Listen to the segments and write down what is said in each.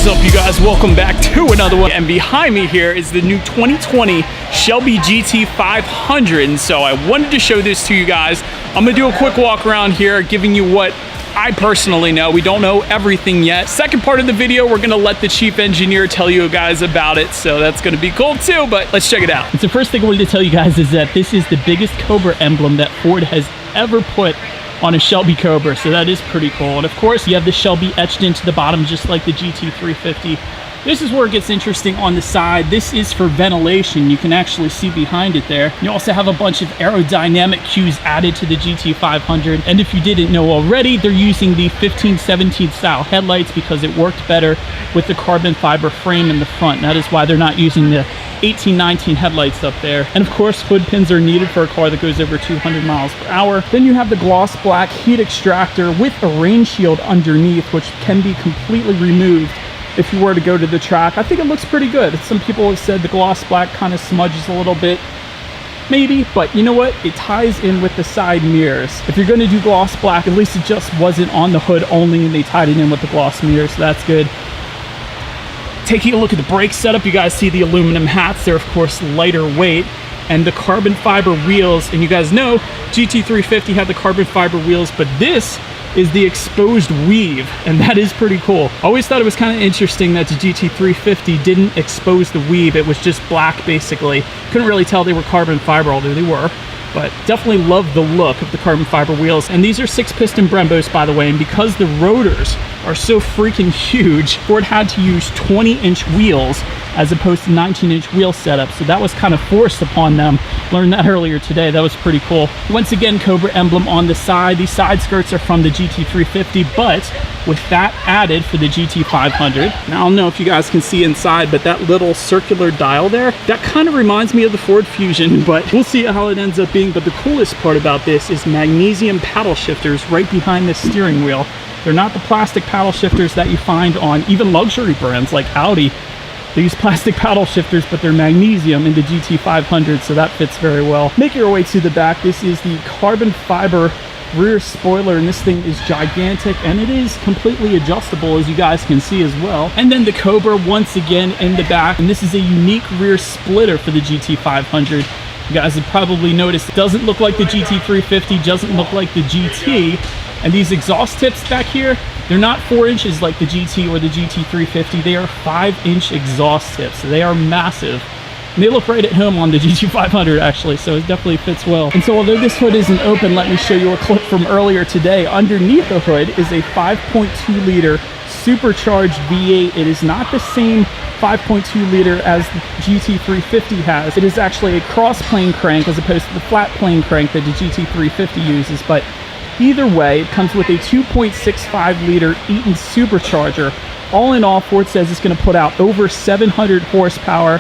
What's up, you guys? Welcome back to another one. And behind me here is the new 2020 Shelby GT500. And so I wanted to show this to you guys. I'm gonna do a quick walk around here, giving you what I personally know. We don't know everything yet. Second part of the video, we're gonna let the chief engineer tell you guys about it. So that's gonna be cool too, but let's check it out. So the first thing I wanted to tell you guys is that this is the biggest Cobra emblem that Ford has ever put on a Shelby Cobra, so that is pretty cool. And of course, you have the Shelby etched into the bottom, just like the GT350. This is where it gets interesting on the side. This is for ventilation. You can actually see behind it there. You also have a bunch of aerodynamic cues added to the GT500. And if you didn't know already, they're using the 1517 style headlights because it worked better with the carbon fiber frame in the front. That is why they're not using the 1819 headlights up there. And of course, hood pins are needed for a car that goes over 200 miles per hour. Then you have the gloss black heat extractor with a rain shield underneath, which can be completely removed if you were to go to the track. I think it looks pretty good. Some people have said the gloss black kind of smudges a little bit. Maybe, but you know what? It ties in with the side mirrors. If you're gonna do gloss black, at least it just wasn't on the hood only and they tied it in with the gloss mirrors, so that's good. Taking a look at the brake setup, you guys see the aluminum hats. They're of course lighter weight, and the carbon fiber wheels. And you guys know GT350 had the carbon fiber wheels, but this is the exposed weave, and that is pretty cool. I always thought it was kind of interesting that the GT350 didn't expose the weave. It was just black basically. Couldn't really tell they were carbon fiber, although they were. But definitely love the look of the carbon fiber wheels. And these are 6-piston Brembos, by the way, and because the rotors are so freaking huge, Ford had to use 20-inch wheels as opposed to 19-inch wheel setup. So that was kind of forced upon them. Learned that earlier today. That was pretty cool. Once again, Cobra emblem on the side. These side skirts are from the GT350, but with that added for the GT500. Now, I don't know if you guys can see inside, but that little circular dial there, that kind of reminds me of the Ford Fusion, but we'll see how it ends up being. But the coolest part about this is magnesium paddle shifters right behind the steering wheel. They're not the plastic paddle shifters that you find on even luxury brands like Audi. They use plastic paddle shifters, but they're magnesium in the GT500, so that fits very well. Make your way to the back. This is the carbon fiber rear spoiler, and this thing is gigantic, and it is completely adjustable, as you guys can see as well. And then the Cobra once again in the back, and this is a unique rear splitter for the GT500. You guys have probably noticed it doesn't look like the GT350, doesn't look like the GT. And these exhaust tips back here, they're not 4 inches like the GT or the GT350. They are 5-inch exhaust tips. So they are massive. And they look right at home on the GT500 actually, so it definitely fits well. And so although this hood isn't open, let me show you a clip from earlier today. Underneath the hood is a 5.2 liter supercharged V8. It is not the same 5.2 liter as the GT350 has. It is actually a cross plane crank as opposed to the flat plane crank that the GT350 uses, but either way, it comes with a 2.65 liter Eaton supercharger. All in all, Ford says it's going to put out over 700 horsepower,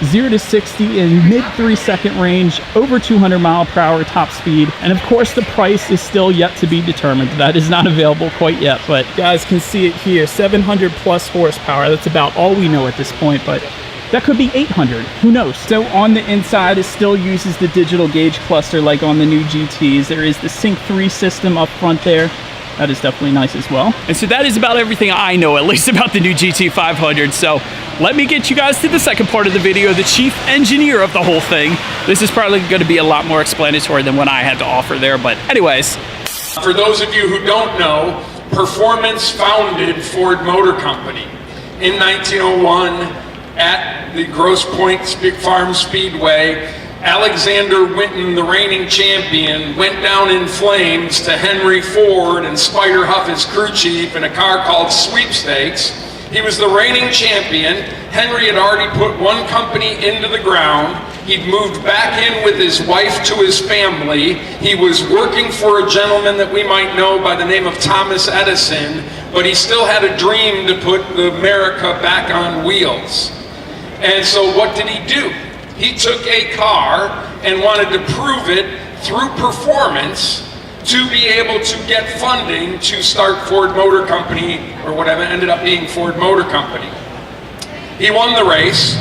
0 to 60 in mid 3-second range, over 200 mile per hour top speed. And of course, the price is still yet to be determined. That is not available quite yet, but you guys can see it here, 700 plus horsepower. That's about all we know at this point, but that could be 800, who knows? So on the inside, it still uses the digital gauge cluster like on the new GTs. There is the Sync 3 system up front there. That is definitely nice as well. And so that is about everything I know, at least about the new GT500. So let me get you guys to the second part of the video, the chief engineer of the whole thing. This is probably gonna be a lot more explanatory than what I had to offer there, but anyways. For those of you who don't know, Performance founded Ford Motor Company in 1901 at the Grosse Pointe Farm Speedway. Alexander Winton, the reigning champion, went down in flames to Henry Ford and Spider Huff, his crew chief, in a car called Sweepstakes. He was the reigning champion. Henry had already put one company into the ground. He'd moved back in with his wife to his family. He was working for a gentleman that we might know by the name of Thomas Edison, but he still had a dream to put America back on wheels. And so what did he do? He took a car and wanted to prove it through performance to be able to get funding to start Ford Motor Company, or whatever ended up being Ford Motor Company. He won the race.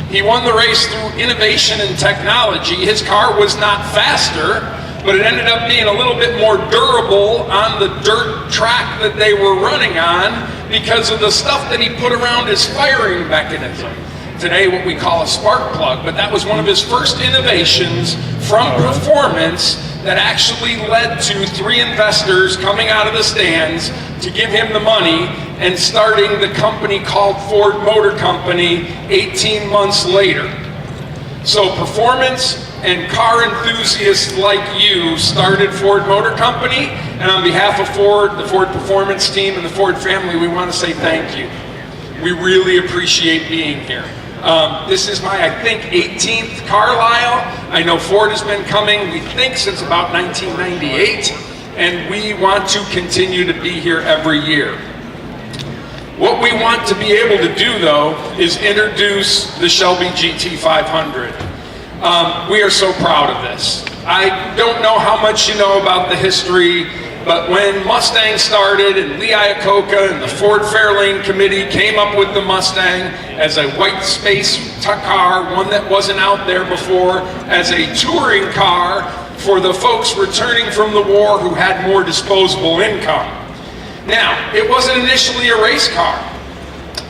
He won the race through innovation and technology. His car was not faster, but it ended up being a little bit more durable on the dirt track that they were running on because of the stuff that he put around his firing mechanism. Today, what we call a spark plug, but that was one of his first innovations from performance that actually led to 3 investors coming out of the stands to give him the money and starting the company called Ford Motor Company 18 months later. So performance and car enthusiasts like you started Ford Motor Company, and on behalf of Ford, the Ford Performance team, and the Ford family, we want to say thank you. We really appreciate being here. This is my, I think, 18th Carlisle. I know Ford has been coming, we think, since about 1998, and we want to continue to be here every year. What we want to be able to do, though, is introduce the Shelby GT500. We are so proud of this. I don't know how much you know about the history, but when Mustang started and Lee Iacocca and the Ford Fairlane Committee came up with the Mustang as a white space car, one that wasn't out there before, as a touring car for the folks returning from the war who had more disposable income. Now, it wasn't initially a race car.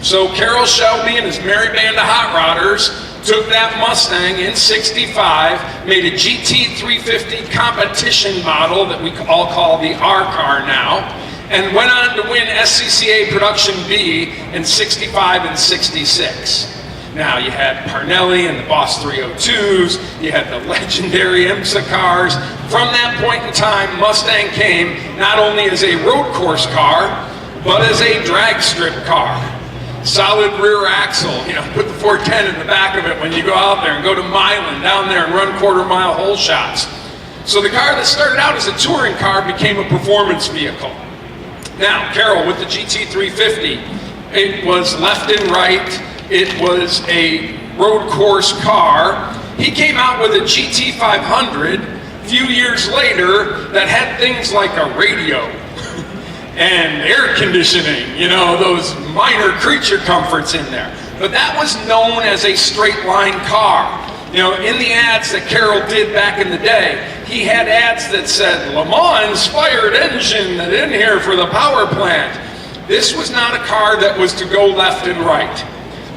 So Carroll Shelby and his merry band of hot rodders took that Mustang in '65, made a GT350 competition model that we all call the R car now, and went on to win SCCA Production B in '65 and '66. Now you had Parnelli and the Boss 302s, you had the legendary IMSA cars. From that point in time, Mustang came not only as a road course car, but as a drag strip car. Solid rear axle, put the 410 in the back of it when you go out there and go to Milan down there and run quarter-mile hole shots. So the car that started out as a touring car became a performance vehicle. Now, Carroll with the GT350, it was left and right, it was a road course car. He came out with a GT500 a few years later that had things like a radio and air conditioning, those minor creature comforts in there. But that was known as a straight line car. In the ads that Carroll did back in the day, he had ads that said, Le Mans inspired engine in here for the power plant. This was not a car that was to go left and right.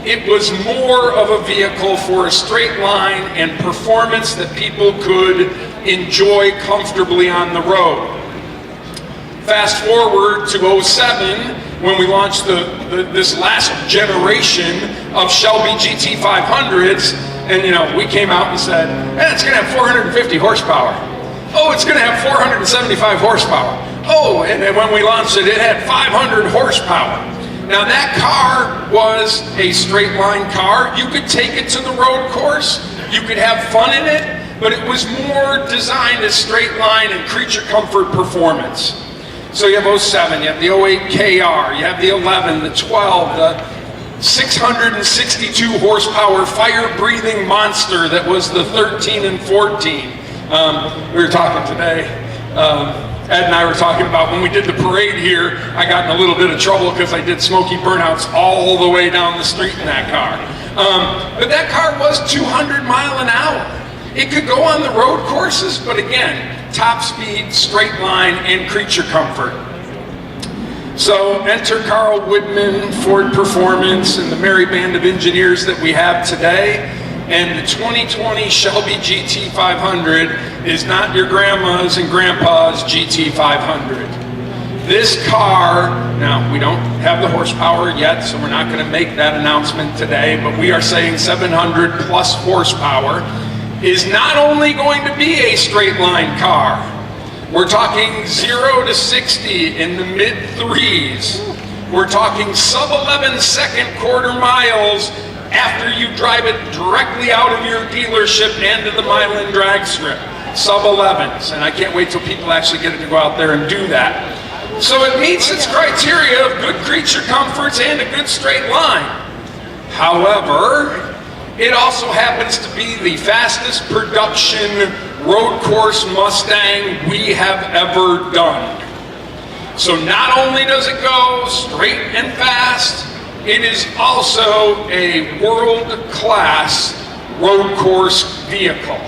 It was more of a vehicle for a straight line and performance that people could enjoy comfortably on the road. Fast forward to '07, when we launched this last generation of Shelby GT500s, and we came out and said, it's going to have 450 horsepower. Oh, it's going to have 475 horsepower. Oh, and then when we launched it, it had 500 horsepower. Now that car was a straight line car. You could take it to the road course, you could have fun in it, but it was more designed as straight line and creature comfort performance. So you have '07, you have the '08 KR, you have the 11, the 12, the 662 horsepower fire-breathing monster that was the 13 and 14. We were talking today, Ed and I were talking about when we did the parade here, I got in a little bit of trouble because I did smoky burnouts all the way down the street in that car. But that car was 200 mile an hour. It could go on the road courses, but again, top speed, straight line, and creature comfort. So enter Carl Woodman, Ford Performance, and the merry band of engineers that we have today. And the 2020 Shelby GT500 is not your grandma's and grandpa's GT500. This car, now we don't have the horsepower yet, so we're not going to make that announcement today, but we are saying 700 plus horsepower is not only going to be a straight line car. We're talking 0 to 60 in the mid 3s. We're talking sub 11 second quarter miles after you drive it directly out of your dealership and to the Milan drag strip. Sub 11s, and I can't wait till people actually get it to go out there and do that. So it meets its criteria of good creature comforts and a good straight line. However, it also happens to be the fastest production road course Mustang we have ever done. So not only does it go straight and fast, it is also a world-class road course vehicle.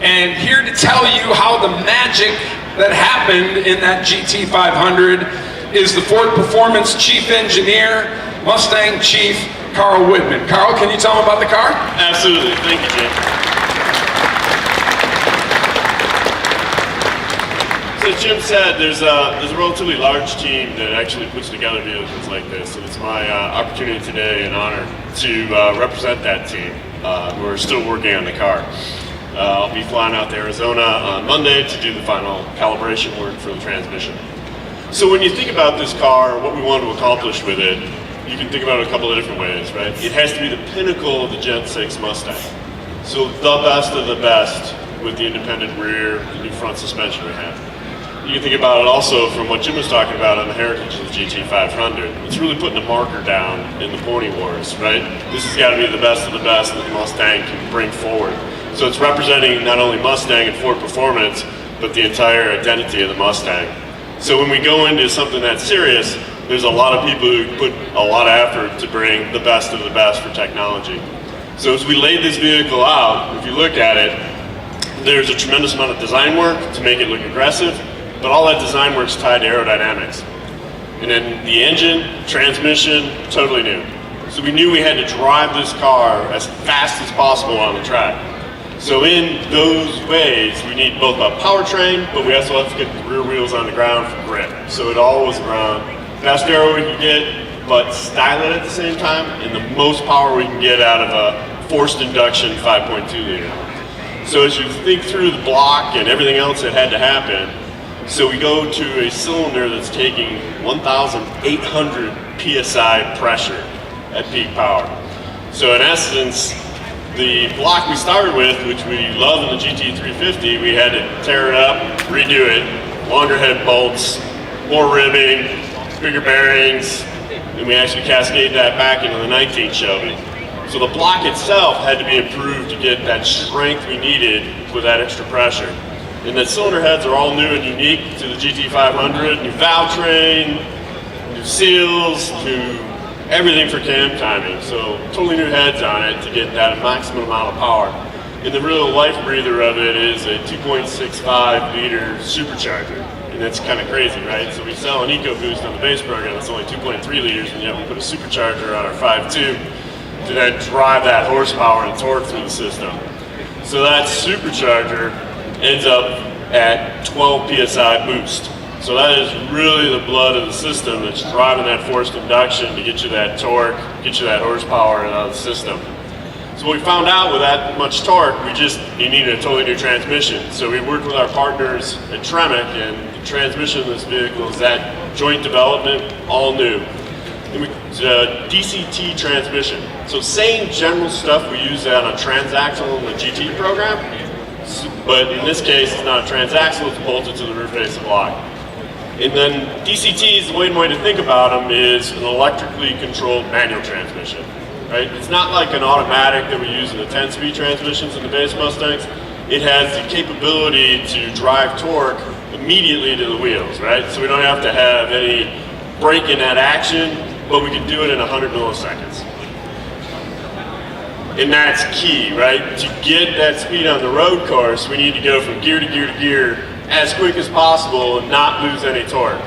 And here to tell you how the magic that happened in that GT500 is the Ford Performance Chief Engineer, Mustang Chief, Carl Whitman. Carl, can you tell them about the car? Absolutely, thank you, Jim. So as Jim said, there's a relatively large team that actually puts together vehicles like this, and it's my opportunity today and honor to represent that team who are still working on the car. I'll be flying out to Arizona on Monday to do the final calibration work for the transmission. So when you think about this car, what we want to accomplish with it, you can think about it a couple of different ways, right? It has to be the pinnacle of the Gen 6 Mustang. So the best of the best with the independent rear, the new front suspension we have. You can think about it also from what Jim was talking about on the heritage of the GT500. It's really putting a marker down in the pony wars, right? This has got to be the best of the best that the Mustang can bring forward. So it's representing not only Mustang and Ford Performance, but the entire identity of the Mustang. So when we go into something that serious, there's a lot of people who put a lot of effort to bring the best of the best for technology. So as we laid this vehicle out, if you look at it, there's a tremendous amount of design work to make it look aggressive, but all that design work's tied to aerodynamics. And then the engine, transmission, totally new. So we knew we had to drive this car as fast as possible on the track. So in those ways, we need both a powertrain, but we also have to get the rear wheels on the ground for grip. So it all was around best aero we can get, but style it at the same time, and the most power we can get out of a forced induction 5.2 liter. So as you think through the block and everything else that had to happen, so we go to a cylinder that's taking 1,800 PSI pressure at peak power. So in essence, the block we started with, which we love in the GT350, we had to tear it up, redo it, longer head bolts, more ribbing, bigger bearings, and we actually cascaded that back into the 19 Shelby. So the block itself had to be improved to get that strength we needed with that extra pressure. And the cylinder heads are all new and unique to the GT500, new valve train, new seals, new everything for cam timing. So totally new heads on it to get that maximum amount of power. And the real life breather of it is a 2.65 liter supercharger. And that's kind of crazy, right? So we sell an EcoBoost on the base program that's only 2.3 liters, and yet we put a supercharger on our 5.2 to then drive that horsepower and torque through the system. So that supercharger ends up at 12 PSI boost. So that is really the blood of the system that's driving that forced induction to get you that torque, get you that horsepower out of the system. So what we found out with that much torque, you needed a totally new transmission. So we worked with our partners at Tremec, and the transmission of this vehicle is that joint development, all new. And it's a DCT transmission. So same general stuff we use on a transaxle in the GT program, but in this case it's not a transaxle, it's bolted to the rear face of the block. And then DCTs, the way to think about them is an electrically controlled manual transmission, right? It's not like an automatic that we use in the 10-speed transmissions in the base Mustangs. It has the capability to drive torque immediately to the wheels, right? So we don't have to have any break in that action, but we can do it in 100 milliseconds. And that's key, right? To get that speed on the road course, we need to go from gear to gear to gear as quick as possible and not lose any torque.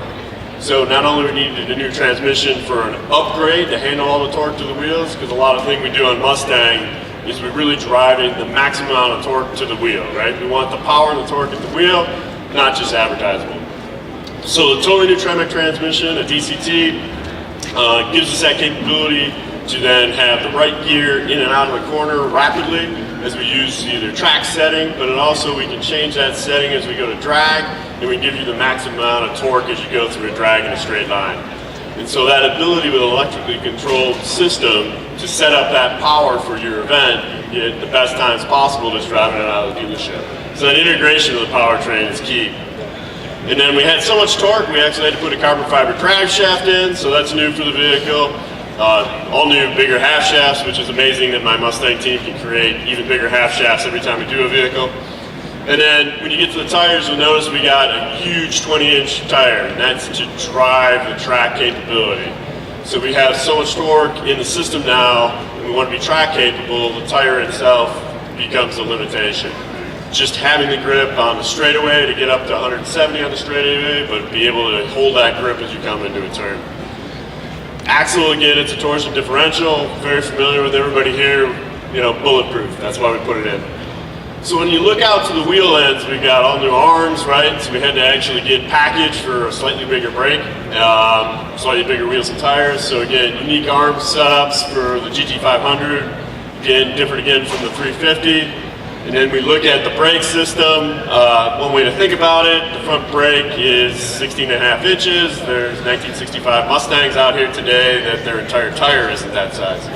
So not only we needed a new transmission for an upgrade to handle all the torque to the wheels, because a lot of things we do on Mustang is we're really driving the maximum amount of torque to the wheel, right? We want the power and the torque at the wheel, not just advertisable. So the totally new Tremec transmission, a DCT, gives us that capability to then have the right gear in and out of the corner rapidly as we use either track setting, but it also we can change that setting as we go to drag, and we give you the maximum amount of torque as you go through a drag in a straight line. And so that ability with an electrically controlled system to set up that power for your event and get the best times possible just driving it out of the dealership. So that integration of the powertrain is key. And then we had so much torque, we actually had to put a carbon fiber drive shaft in, so that's new for the vehicle. All new bigger half shafts, which is amazing that my Mustang team can create even bigger half shafts every time we do a vehicle. And then when you get to the tires, you'll notice we got a huge 20-inch tire, and that's to drive the track capability. So we have so much torque in the system now, and we want to be track capable, the tire itself becomes a limitation. just having the grip on the straightaway to get up to 170 on the straightaway, but be able to hold that grip as you come into a turn. Axle, again, it's a torsion differential, very familiar with everybody here, you know, bulletproof, that's why we put it in. So when you look out to the wheel ends, we got all new arms, right? So we had to actually get packaged for a slightly bigger brake, slightly bigger wheels and tires. So again, unique arm setups for the GT500, again, different again from the 350. And then we look at the brake system. One way to think about it, the front brake is 16.5 inches. There's 1965 Mustangs out here today that their entire tire isn't that size.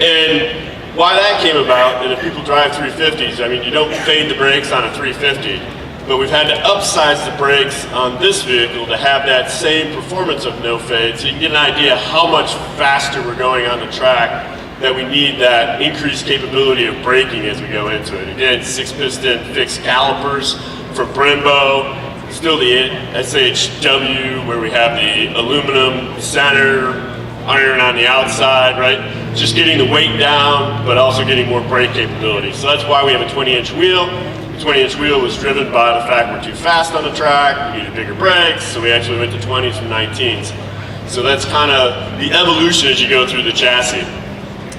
And why that came about, and if people drive 350s, I mean, you don't fade the brakes on a 350, but we've had to upsize the brakes on this vehicle to have that same performance of no fade, so you can get an idea how much faster we're going on the track, that we need that increased capability of braking as we go into it. Again, 6-piston fixed calipers from Brembo, still the SHW where we have the aluminum center, iron on the outside, right? Just getting the weight down, but also getting more brake capability. So that's why we have a 20-inch wheel. The 20-inch wheel was driven by the fact we're too fast on the track, we needed bigger brakes, so we actually went to 20s from 19s. So that's kind of the evolution as you go through the chassis.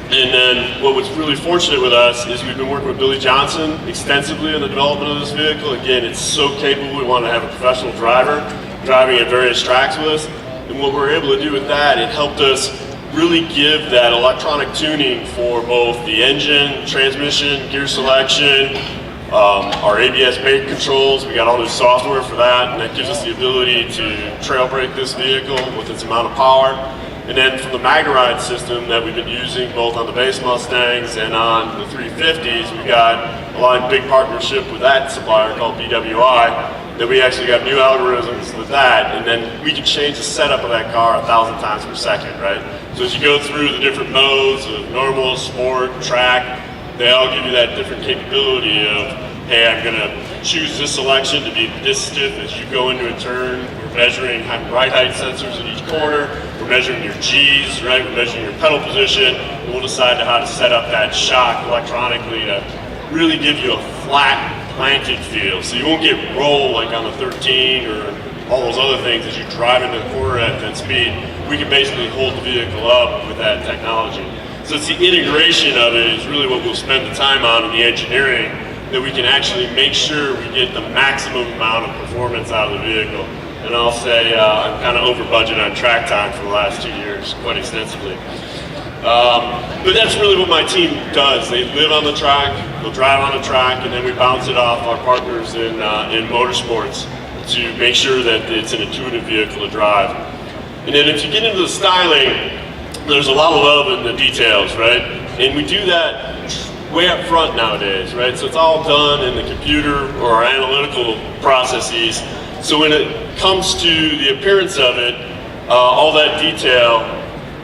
And then what was really fortunate with us is we've been working with Billy Johnson extensively in the development of this vehicle. Again, it's so capable, we want to have a professional driver driving at various tracks with us. And what we're able to do with that, it helped us really give that electronic tuning for both the engine, transmission, gear selection, our ABS brake controls. We got all new software for that, and that gives us the ability to trail brake this vehicle with its amount of power. And then from the MagneRide system that we've been using both on the base Mustangs and on the 350s, we got a lot of big partnership with that supplier called BWI, that we actually got new algorithms with that, and then we can change the setup of that car 1,000 times per second, right? So as you go through the different modes of normal, sport, track, they all give you that different capability of, hey, I'm gonna choose this selection to be this stiff as you go into a turn. We're measuring ride height sensors at each corner. We're measuring your G's, right? We're measuring your pedal position. And we'll decide how to set up that shock electronically to really give you a flat, planted feel. So you won't get roll like on the 13 or all those other things as you drive into the corner at that speed. We can basically hold the vehicle up with that technology. So it's the integration of it is really what we'll spend the time on in the engineering, that we can actually make sure we get the maximum amount of performance out of the vehicle. And I'll say I'm kind of over budget on track time for the last 2 years, quite extensively. But that's really what my team does. They live on the track, they'll drive on the track, and then we bounce it off our partners in motorsports to make sure that it's an intuitive vehicle to drive. And then if you get into the styling, there's a lot of love in the details, right? And we do that way up front nowadays, right? So it's all done in the computer or our analytical processes. So when it comes to the appearance of it, all that detail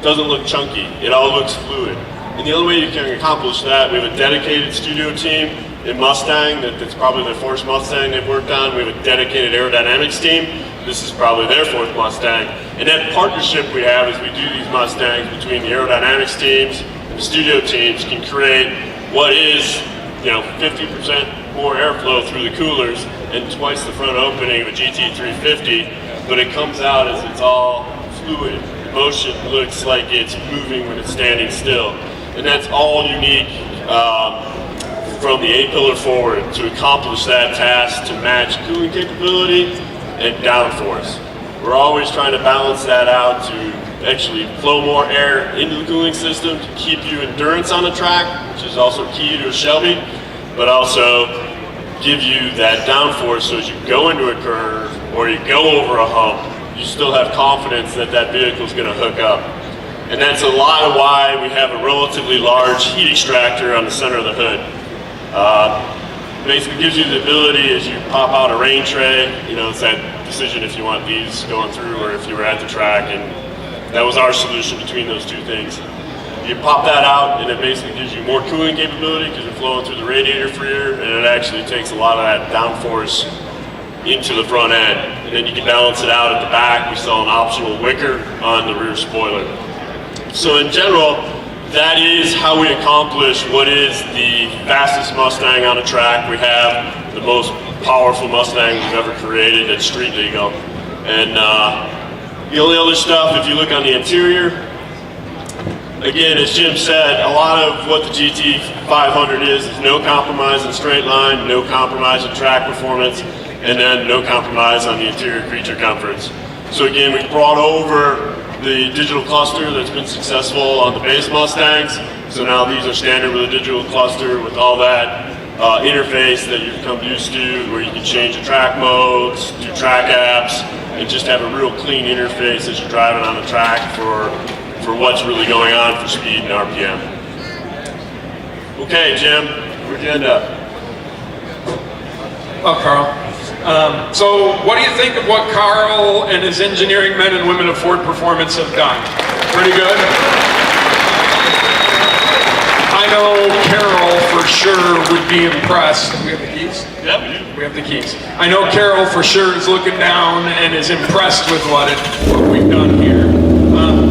doesn't look chunky. It all looks fluid. And the only way you can accomplish that, we have a dedicated studio team in Mustang, that's probably their 4th Mustang they've worked on. We have a dedicated aerodynamics team. This is probably their 4th Mustang. And that partnership we have as we do these Mustangs between the aerodynamics teams and the studio teams can create what is, 50% more airflow through the coolers and twice the front opening of a GT350, but it comes out as it's all fluid. Motion looks like it's moving when it's standing still. And that's all unique from the A-pillar forward to accomplish that task to match cooling capability and downforce. We're always trying to balance that out to actually flow more air into the cooling system to keep you endurance on the track, which is also key to a Shelby, but also give you that downforce so as you go into a curve or you go over a hump, you still have confidence that that vehicle is going to hook up. And that's a lot of why we have a relatively large heat extractor on the center of the hood. Basically gives you the ability as you pop out a rain tray, it's that decision if you want these going through or if you were at the track, and that was our solution between those two things. You pop that out and it basically gives you more cooling capability because you're flowing through the radiator for air, and it actually takes a lot of that downforce into the front end. And then you can balance it out at the back. We sell an optional wicker on the rear spoiler. So in general, that is how we accomplish what is the fastest Mustang on a track. We have the most powerful Mustang we've ever created that's street legal. And the only other stuff, if you look on the interior, again, as Jim said, a lot of what the GT500 is no compromise in straight line, no compromise in track performance, and then no compromise on the interior creature comforts. So again, we brought over the digital cluster that's been successful on the base Mustangs. So now these are standard with a digital cluster with all that interface that you've come used to, where you can change the track modes, do track apps, and just have a real clean interface as you're driving on the track for what's really going on for speed and RPM. Okay, Jim, where'd you end up? Oh, Carl. So what do you think of what Carl and his engineering men and women of Ford Performance have done? Pretty good? I know Carol for sure would be impressed. We have the keys? Yep. We have the keys. I know Carol for sure is looking down and is impressed with what we've done here.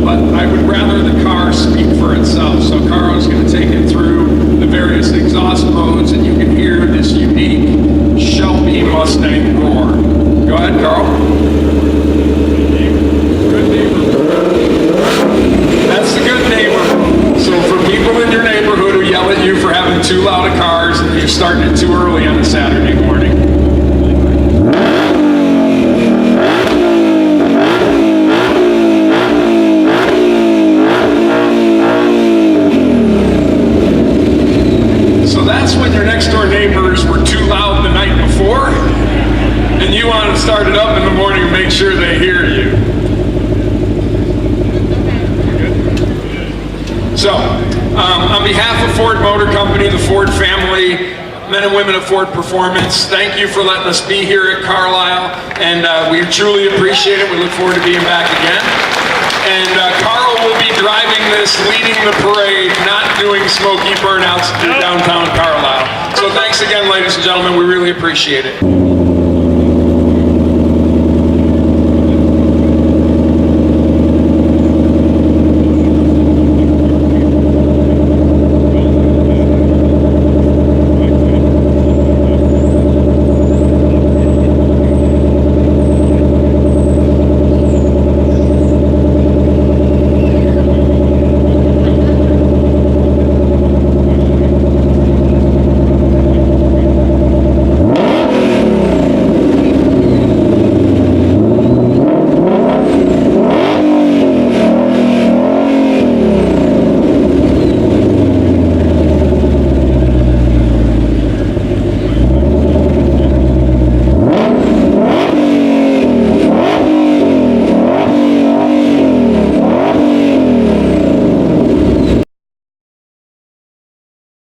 But I would rather the car speak for itself. So Carl's going to take it through the various exhaust modes, and you can hear this unique Shelby Mustang roar. Go ahead, Carl. Good neighbor. That's the good neighbor. So for people in your neighborhood who yell at you for having too loud of cars and you're starting it too early on a Saturday morning. So that's when your next door neighbors were too loud the night before, and you want to start it up in the morning and make sure they hear you. So, on behalf of Ford Motor Company, the Ford family, men and women of Ford Performance, thank you for letting us be here at Carlisle, and we truly appreciate it. We look forward to being back again. And Carl will be driving this, leading the parade, not doing smoky burnouts through downtown Carlisle. So thanks again, ladies and gentlemen. We really appreciate it.